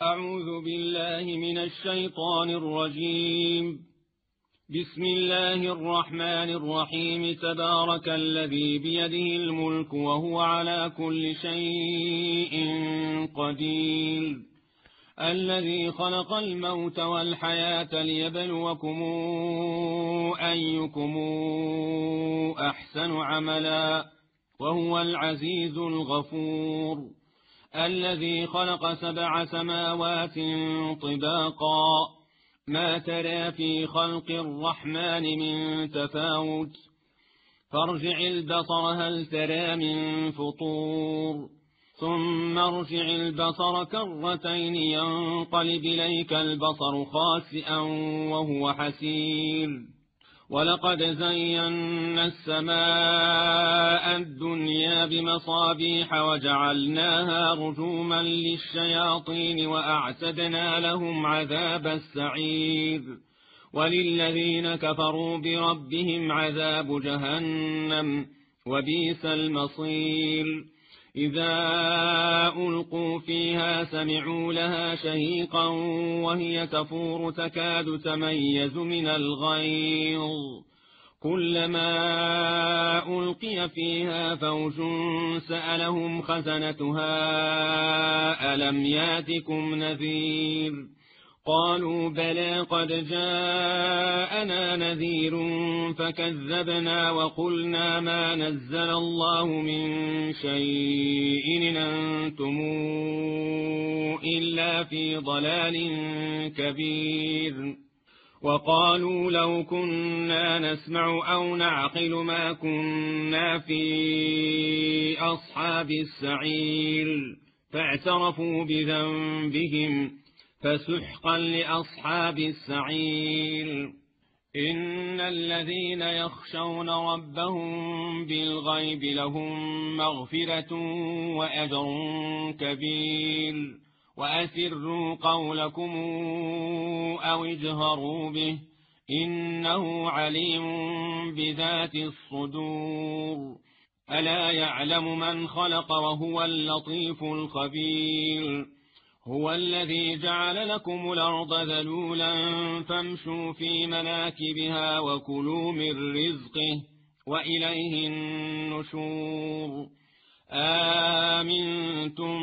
أعوذ بالله من الشيطان الرجيم. بسم الله الرحمن الرحيم. تبارك الذي بيده الملك وهو على كل شيء قدير، الذي خلق الموت والحياة ليبلوكم أيكم أحسن عملا، وهو العزيز الغفور، الذي خلق 7 سماوات طباقا، ما ترى في خلق الرحمن من تفاوت، فارجع البصر هل ترى من فطور، ثم ارجع البصر كرتين ينقلب إليك البصر خاسئا وهو حسير. ولقد زينا السماء الدنيا بمصابيح وجعلناها رجوما للشياطين وأعتدنا لهم عذاب السعير. وللذين كفروا بربهم عذاب جهنم وبئس المصير. إذا ألقوا فيها سمعوا لها شهيقا وهي تفور تكاد تميز من الغيظ، كلما ألقي فيها فوج سألهم خزنتها ألم ياتكم نذير؟ قالوا بلى قد جاءنا نذير فكذبنا وقلنا ما نزل الله من شيء إن أنتم إلا في ضلال كبير. وقالوا لو كنا نسمع أو نعقل ما كنا في أصحاب السعير، فاعترفوا بذنبهم فسحقا لأصحاب السعير. إن الذين يخشون ربهم بالغيب لهم مغفرة وأجر كبير. وأسروا قولكم أو اجهروا به إنه عليم بذات الصدور. ألا يعلم من خلق وهو اللطيف الخبير. هو الذي جعل لكم الأرض ذلولا فامشوا في مناكبها وكلوا من رزقه وإليه النشور. آمنتم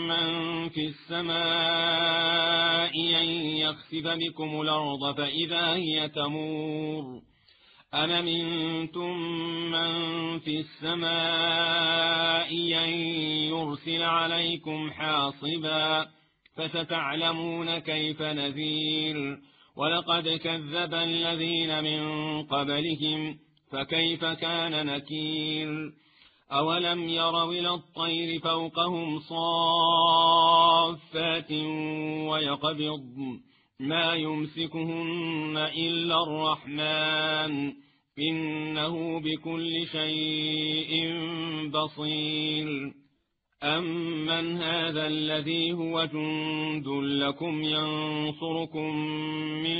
من في السماء أن يخسف بكم الأرض فإذا هي تمور، أم أمنتم من في السماء أن يرسل عليكم حاصبا، فستعلمون كيف نذير. ولقد كذب الذين من قبلهم فكيف كان نكير. أولم يروا إلى الطير فوقهم صافات ويقبضن ما يمسكهن إلا الرحمن إنه بكل شيء بصير. أمن هذا الذي هو جند لكم ينصركم من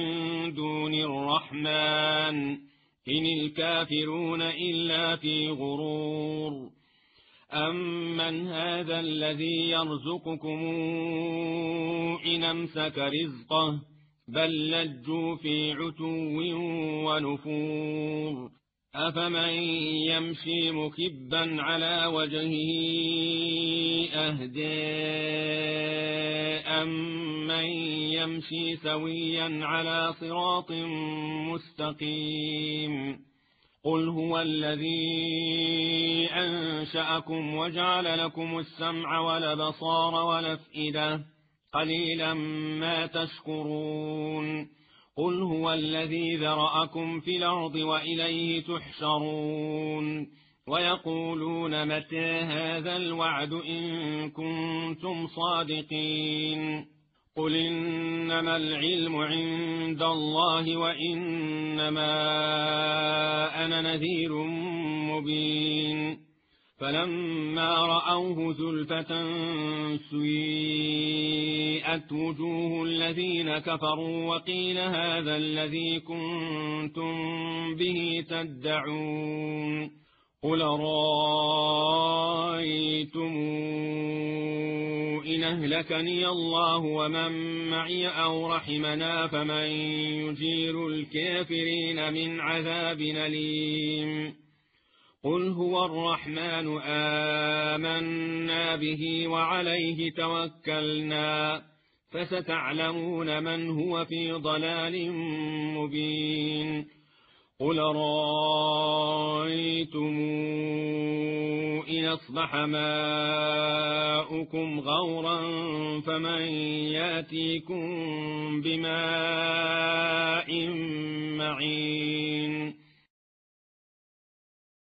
دون الرحمن إن الكافرون إلا في غرور. أمن هذا الذي يرزقكم إن أمسك رزقه بل لجوا في عتو ونفور. أفمن يمشي مكبا على وجهه أهدى أمن يمشي سويا على صراط مستقيم. قل هو الذي أنشأكم وجعل لكم السمع والأبصار والأفئدة قليلا ما تشكرون. قل هو الذي ذرأكم في الأرض وإليه تحشرون. ويقولون متى هذا الوعد إن كنتم صادقين. قل إنما العلم عند الله وإنما أنا نذير مبين. فلما رأوه زلفة سيئت وجوه الذين كفروا وقيل هذا الذي كنتم به تدعون. قل رأيتم إن أهلكني الله ومن معي أو رحمنا فمن يجير الكافرين من عذاب أليم قل هو الرحمن آمنا به وعليه توكلنا فستعلمون من هو في ضلال مبين قل رأيتم إن أصبح ماؤكم غورا فمن ياتيكم بماء معين